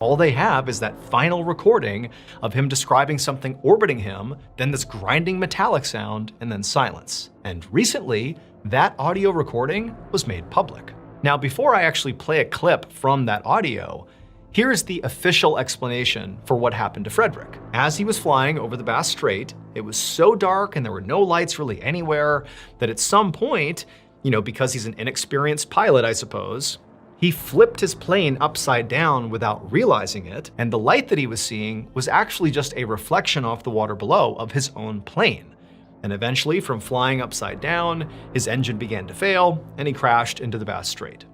All they have is that final recording of him describing something orbiting him, then this grinding metallic sound, and then silence. And recently, that audio recording was made public. Now, before I actually play a clip from that audio, here's the official explanation for what happened to Frederick. As he was flying over the Bass Strait, it was so dark and there were no lights really anywhere that at some point, because he's an inexperienced pilot, I suppose, he flipped his plane upside down without realizing it, and the light that he was seeing was actually just a reflection off the water below of his own plane. And eventually, from flying upside down, his engine began to fail, and he crashed into the Bass Strait.